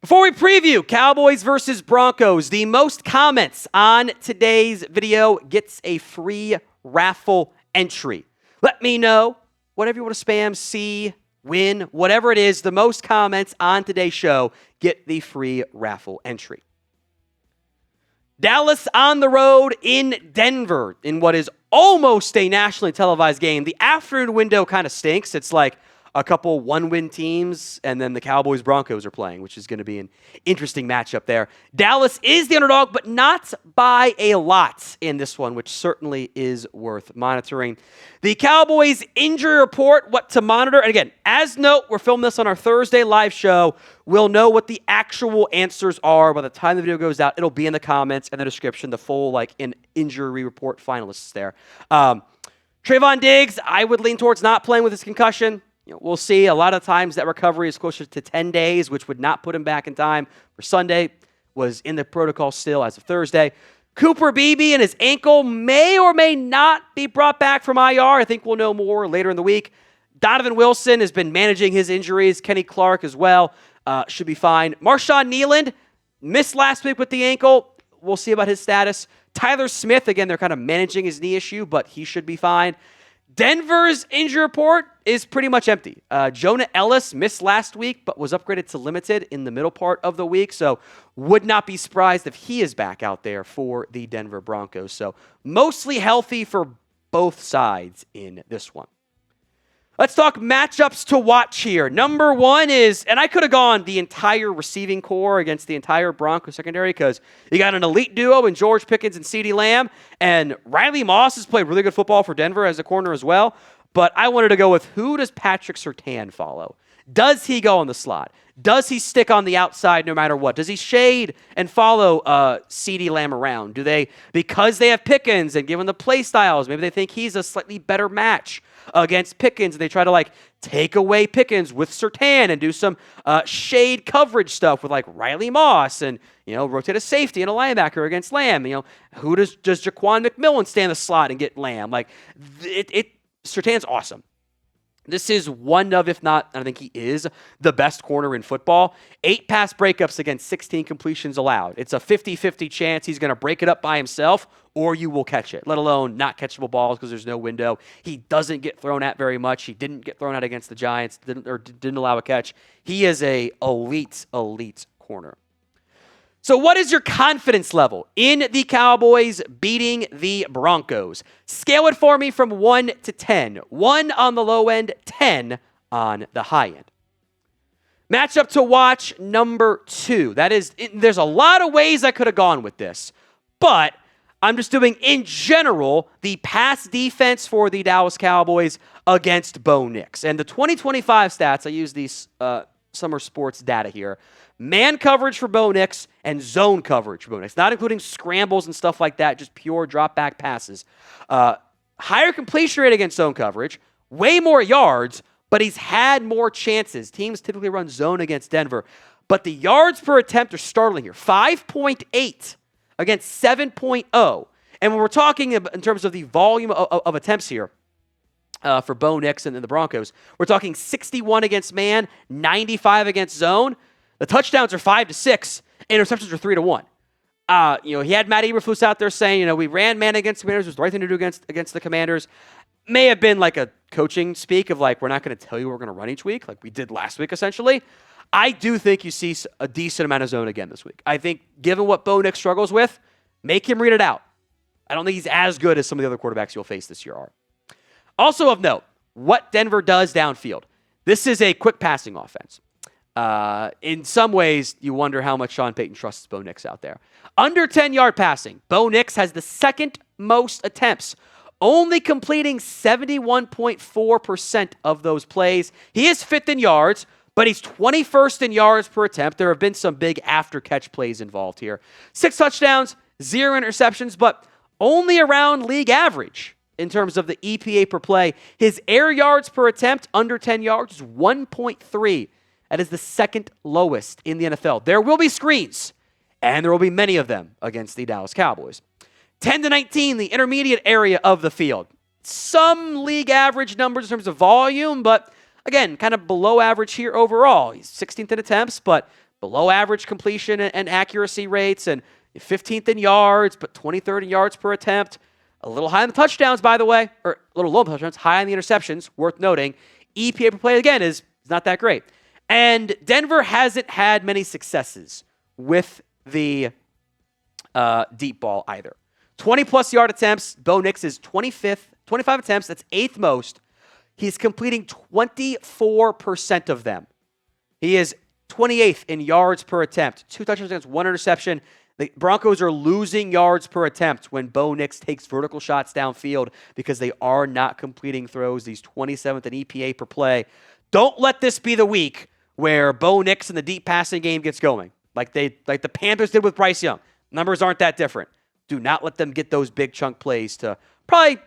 Before we preview Cowboys versus Broncos, the most comments on today's video gets a free raffle entry. Let me know whatever you want to spam, see, win, whatever it is. The most comments on today's show get the free raffle entry. Dallas on the road in Denver in what is almost a nationally televised game. The afternoon window kind of stinks. It's like a couple one-win teams, and then the Cowboys Broncos are playing, which is going to be an interesting matchup there. Dallas is the underdog, but not by a lot in this one, which certainly is worth monitoring. The Cowboys injury report, what to monitor. And again, as note, we're filming this on our Thursday live show. We'll know what the actual answers are by the time the video goes out. It'll be in the comments and the description, the full injury report finalists there. Trevon Diggs, I would lean towards not playing with his concussion. We'll see. A lot of times that recovery is closer to 10 days, which would not put him back in time for Sunday. Was in the protocol still as of Thursday. Cooper Beebe and his ankle may or may not be brought back from IR. I think we'll know more later in the week. Donovan Wilson has been managing his injuries. Kenny Clark as well should be fine. Marshawn Kneeland missed last week with the ankle. We'll see about his status. Tyler Smith, again, they're kind of managing his knee issue, but he should be fine. Denver's injury report is pretty much empty. Jonah Ellis missed last week, but was upgraded to limited in the middle part of the week, so would not be surprised if he is back out there for the Denver Broncos. So mostly healthy for both sides in this one. Let's talk matchups to watch here. Number one is, and I could have gone the entire receiving core against the entire Broncos secondary because you got an elite duo in George Pickens and CeeDee Lamb, and Riley Moss has played really good football for Denver as a corner as well. But I wanted to go with, who does Patrick Surtain follow? Does he go in the slot? Does he stick on the outside no matter what? Does he shade and follow CeeDee Lamb around? Do they, because they have Pickens and given the play styles, maybe they think he's a slightly better match against Pickens, and they try to take away Pickens with Surtain and do some shade coverage stuff with Riley Moss and rotate a safety and a linebacker against Lamb. Who does Jaquan McMillan stand in the slot and get Lamb? Surtain's awesome. This is one of, if not, I think he is the best corner in football. 8 pass breakups against 16 completions allowed. It's a 50-50 chance he's going to break it up by himself or you will catch it, let alone not catchable balls because there's no window. He doesn't get thrown at very much. He didn't get thrown at against the Giants, didn't allow a catch. He is a elite corner. So what is your confidence level in the Cowboys beating the Broncos? Scale it for me from 1 to 10. 1 on the low end, 10 on the high end. Matchup to watch number 2. There's a lot of ways I could have gone with this, but I'm just doing, in general, the pass defense for the Dallas Cowboys against Bo Nix. And the 2025 stats, I use these summer sports data here. Man coverage for Bo Nix and zone coverage for Bo Nix, not including scrambles and stuff like that, just pure drop back passes. Higher completion rate against zone coverage, way more yards, but he's had more chances. Teams typically run zone against Denver, but the yards per attempt are startling here. 5.8 against 7.0. And when we're talking in terms of the volume of attempts here, for Bo Nix and the Broncos, we're talking 61 against man, 95 against zone. The touchdowns are 5-6, interceptions are 3-1. He had Matt Eberflus out there saying, we ran man against the Commanders. It was the right thing to do against the Commanders. May have been like a coaching speak of we're not going to tell you what we're going to run each week, like we did last week, essentially. I do think you see a decent amount of zone again this week. I think given what Bo Nix struggles with, make him read it out. I don't think he's as good as some of the other quarterbacks you'll face this year are. Also of note, what Denver does downfield. This is a quick passing offense. In some ways, you wonder how much Sean Payton trusts Bo Nix out there. Under 10-yard passing, Bo Nix has the second most attempts, only completing 71.4% of those plays. He is 5th in yards, but he's 21st in yards per attempt. There have been some big after-catch plays involved here. 6 touchdowns, 0 interceptions, but only around league average in terms of the EPA per play. His air yards per attempt, under 10 yards, is 1.3. That is the second lowest in the NFL. There will be screens, and there will be many of them against the Dallas Cowboys. 10-19, the intermediate area of the field. Some league average numbers in terms of volume, but again, kind of below average here overall. He's 16th in attempts, but below average completion and accuracy rates, and 15th in yards, but 23rd in yards per attempt. A little high on the touchdowns, by the way, or a little low on the touchdowns, high on the interceptions, worth noting. EPA per play, again, is not that great. And Denver hasn't had many successes with the deep ball either. 20-plus yard attempts. Bo Nix is 25th, 25 attempts. That's 8th most. He's completing 24% of them. He is 28th in yards per attempt. 2 touchdowns, 1 interception. The Broncos are losing yards per attempt when Bo Nix takes vertical shots downfield because they are not completing throws. He's 27th in EPA per play. Don't let this be the week where Bo Nix in the deep passing game gets going, like the Panthers did with Bryce Young. Numbers aren't that different. Do not let them get those big chunk plays to probably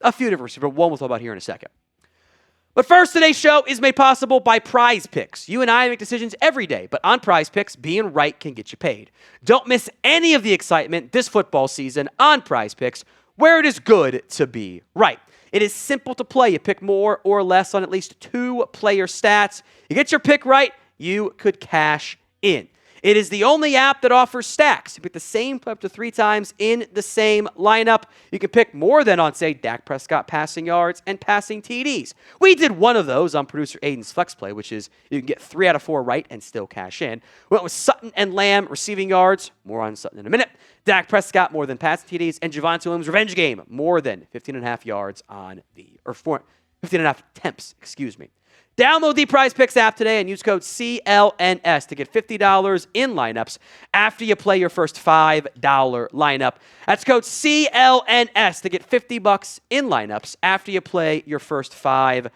a few different receivers, but one we'll talk about here in a second. But first, today's show is made possible by Prize Picks. You and I make decisions every day, but on Prize Picks, being right can get you paid. Don't miss any of the excitement this football season on Prize Picks, where it is good to be right. It is simple to play. You pick more or less on at least 2 player stats. You get your pick right, you could cash in. It is the only app that offers stacks. You pick the same play up to 3 times in the same lineup. You can pick more than on, say, Dak Prescott passing yards and passing TDs. We did one of those on producer Aiden's Flex Play, which is you can get 3 out of 4 right and still cash in. We went with Sutton and Lamb receiving yards. More on Sutton in a minute. Dak Prescott more than passing TDs. And Javonte Williams revenge game more than 15.5 yards on the, or 15.5 attempts, excuse me. Download the Prize Picks app today and use code CLNS to get $50 in lineups after you play your first $5 lineup. That's code CLNS to get $50 in lineups after you play your first $5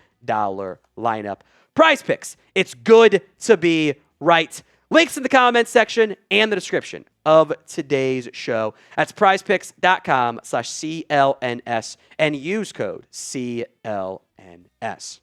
lineup. Prize Picks. It's good to be right. Links in the comments section and the description of today's show. That's prizepicks.com/CLNS and use code CLNS.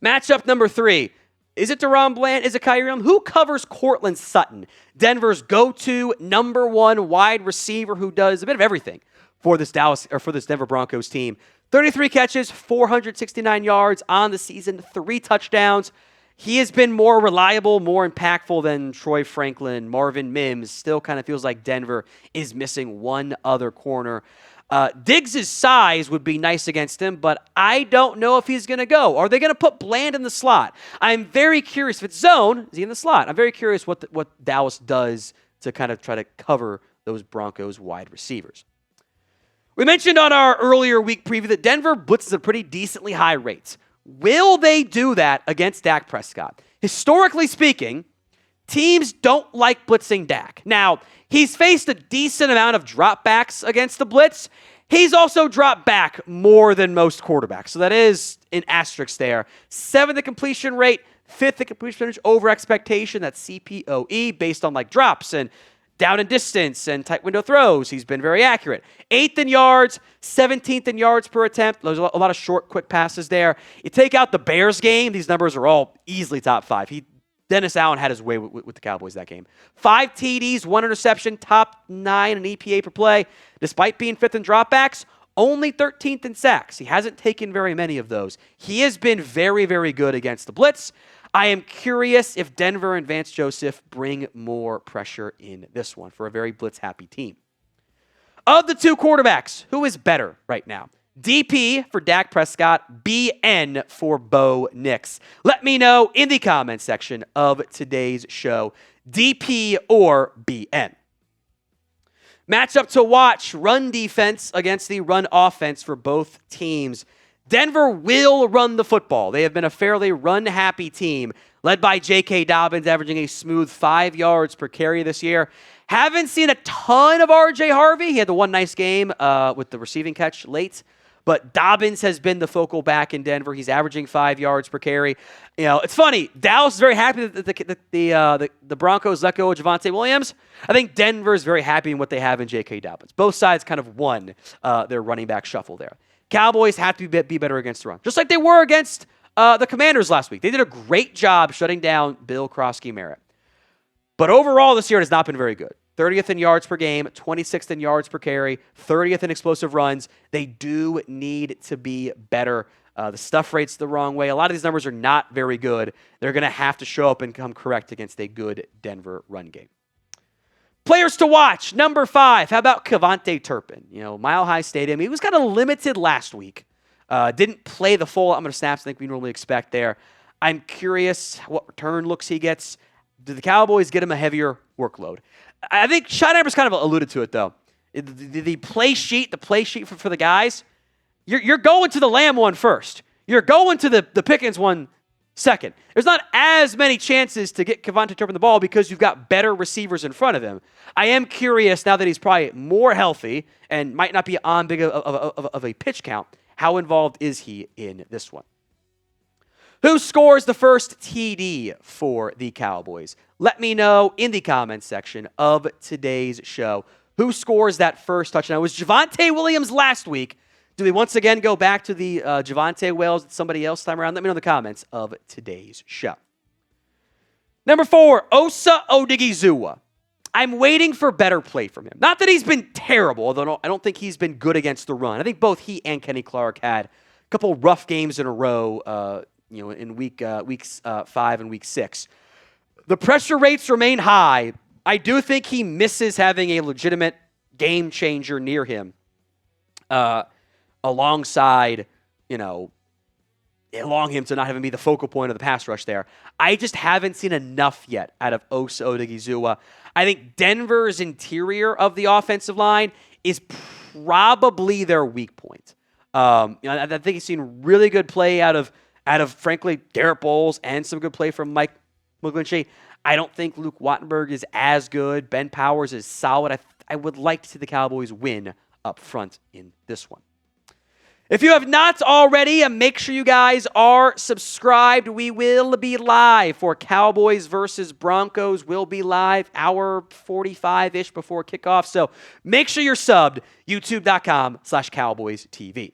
Matchup number 3. Is it Deron Bland? Is it Kyrie Irving? Who covers Courtland Sutton, Denver's go-to number 1 wide receiver who does a bit of everything for this Denver Broncos team? 33 catches, 469 yards on the season, 3 touchdowns. He has been more reliable, more impactful than Troy Franklin, Marvin Mims. Still kind of feels like Denver is missing one other corner. Diggs' size would be nice against him, but I don't know if he's going to go. Are they going to put Bland in the slot? I'm very curious. If it's zone, is he in the slot? I'm very curious what Dallas does to kind of try to cover those Broncos wide receivers. We mentioned on our earlier week preview that Denver blitzes at pretty decently high rates. Will they do that against Dak Prescott? Historically speaking, teams don't like blitzing Dak. Now, he's faced a decent amount of dropbacks against the blitz. He's also dropped back more than most quarterbacks. So that is an asterisk there. 7th in completion rate, 5th in completion percentage over expectation. That's CPOE based on like drops and down and distance and tight window throws. He's been very accurate. 8th in yards, 17th in yards per attempt. There's a lot of short, quick passes there. You take out the Bears game, these numbers are all easily top 5. Dennis Allen had his way with the Cowboys that game. 5 TDs, 1 interception, top 9 in EPA per play. Despite being 5th in dropbacks, only 13th in sacks. He hasn't taken very many of those. He has been very, very good against the blitz. I am curious if Denver and Vance Joseph bring more pressure in this one for a very blitz-happy team. Of the 2 quarterbacks, who is better right now? DP for Dak Prescott, BN for Bo Nix. Let me know in the comments section of today's show, DP or BN. Matchup to watch, run defense against the run offense for both teams. Denver will run the football. They have been a fairly run-happy team, led by J.K. Dobbins, averaging a smooth 5 yards per carry this year. Haven't seen a ton of R.J. Harvey. He had the one nice game with the receiving catch late. But Dobbins has been the focal back in Denver. He's averaging 5 yards per carry. You know, it's funny. Dallas is very happy that the Broncos let go of Javonte Williams. I think Denver is very happy in what they have in J.K. Dobbins. Both sides kind of won their running back shuffle there. Cowboys have to be better against the run, just like they were against the Commanders last week. They did a great job shutting down Bill Krosky-Merritt. But overall this year it has not been very good. 30th in yards per game, 26th in yards per carry, 30th in explosive runs. They do need to be better The stuff rate's the wrong way. A lot of these numbers are not very good. They're going to have to show up and come correct against a good Denver run game. Players to watch, number 5. How about Kevontae Turpin? Mile High Stadium. He was kind of limited last week. Didn't play the full amount of snaps I think we normally expect there. I'm curious what return looks he gets. Do the Cowboys get him a heavier workload? I think Sean Amber's kind of alluded to it, though. The play sheet for the guys, you're going to the Lamb one first. You're going to the Pickens one second. There's not as many chances to get Kevontae Turpin the ball because you've got better receivers in front of him. I am curious, now that he's probably more healthy and might not be on big of a pitch count, how involved is he in this one? Who scores the first TD for the Cowboys? Let me know in the comments section of today's show. Who scores that first touchdown? It was Javonte Williams last week. Do we once again go back to the Javonte Wales at somebody else time around? Let me know in the comments of today's show. Number 4, Osa Odigizua. I'm waiting for better play from him. Not that he's been terrible, although I don't think he's been good against the run. I think both he and Kenny Clark had a couple rough games in a row in weeks 5 and week 6. The pressure rates remain high. I do think he misses having a legitimate game changer near him alongside, along him to not have him be the focal point of the pass rush there. I just haven't seen enough yet out of Osa Odigizua. I think Denver's interior of the offensive line is probably their weak point. I think he's seen really good play out of frankly, Garrett Bowles and some good play from Mike McGlinchey. I don't think Luke Wattenberg is as good. Ben Powers is solid. I would like to see the Cowboys win up front in this one. If you have not already, make sure you guys are subscribed. We will be live for Cowboys versus Broncos. We'll be live hour 45-ish before kickoff. So make sure you're subbed, youtube.com/Cowboys TV.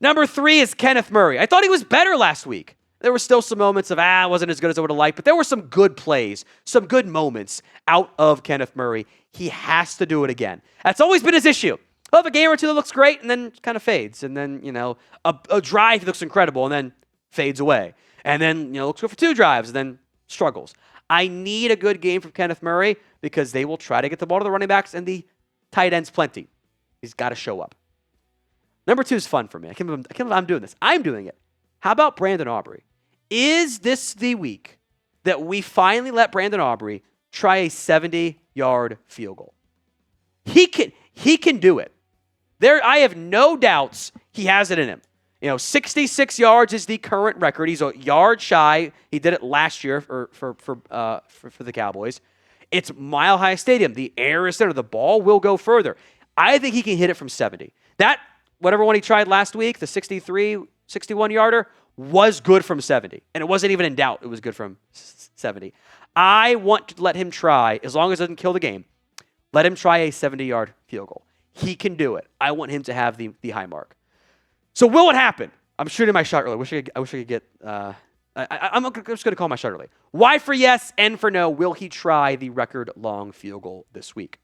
Number 3 is Kenneth Murray. I thought he was better last week. There were still some moments of, wasn't as good as I would have liked, but there were some good plays, some good moments out of Kenneth Murray. He has to do it again. That's always been his issue. He'll have a game or two that looks great and then kind of fades. And then, a drive he looks incredible and then fades away. And then, looks good for 2 drives and then struggles. I need a good game from Kenneth Murray because they will try to get the ball to the running backs and the tight ends plenty. He's got to show up. Number 2 is fun for me. I can't believe I'm doing this. I'm doing it. How about Brandon Aubrey? Is this the week that we finally let Brandon Aubrey try a 70-yard field goal? He can do it. I have no doubts he has it in him. 66 yards is the current record. He's a yard shy. He did it last year for the Cowboys. It's Mile High Stadium. The air is there. The ball will go further. I think he can hit it from 70. That, whatever one he tried last week, the 61-yarder, was good from 70. And it wasn't even in doubt. It was good from 70. I want to let him try, as long as it doesn't kill the game, let him try a 70-yard field goal. He can do it. I want him to have the high mark. So will it happen? I'm shooting my shot early. I wish I could get... I'm just going to call my shot early. Y for yes, N for no. Will he try the record-long field goal this week?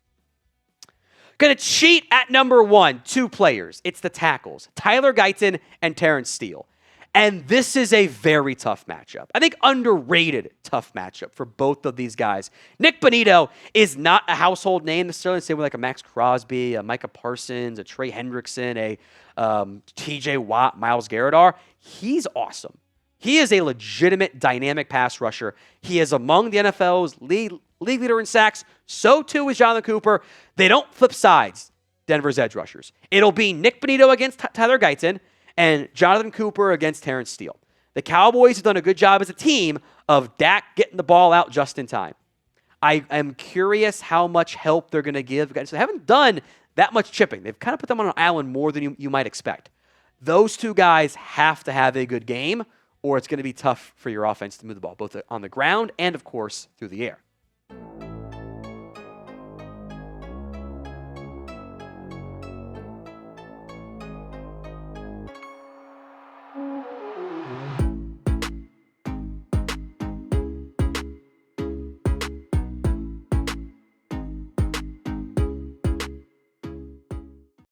Going to cheat at number 1, 2 players. It's the tackles, Tyler Guyton and Terrence Steele. And this is a very tough matchup. I think underrated tough matchup for both of these guys. Nick Bonito is not a household name necessarily. Same with like a Max Crosby, a Micah Parsons, a Trey Hendrickson, a TJ Watt, Myles Garrett are. He's awesome. He is a legitimate dynamic pass rusher. He is among the NFL's league leader in sacks. So too is Jonathan Cooper. They don't flip sides, Denver's edge rushers. It'll be Nick Bonito against Tyler Guyton and Jonathan Cooper against Terrence Steele. The Cowboys have done a good job as a team of Dak getting the ball out just in time. I am curious how much help they're going to give. They haven't done that much chipping. They've kind of put them on an island more than you might expect. Those 2 guys have to have a good game, or it's going to be tough for your offense to move the ball, both on the ground and, of course, through the air.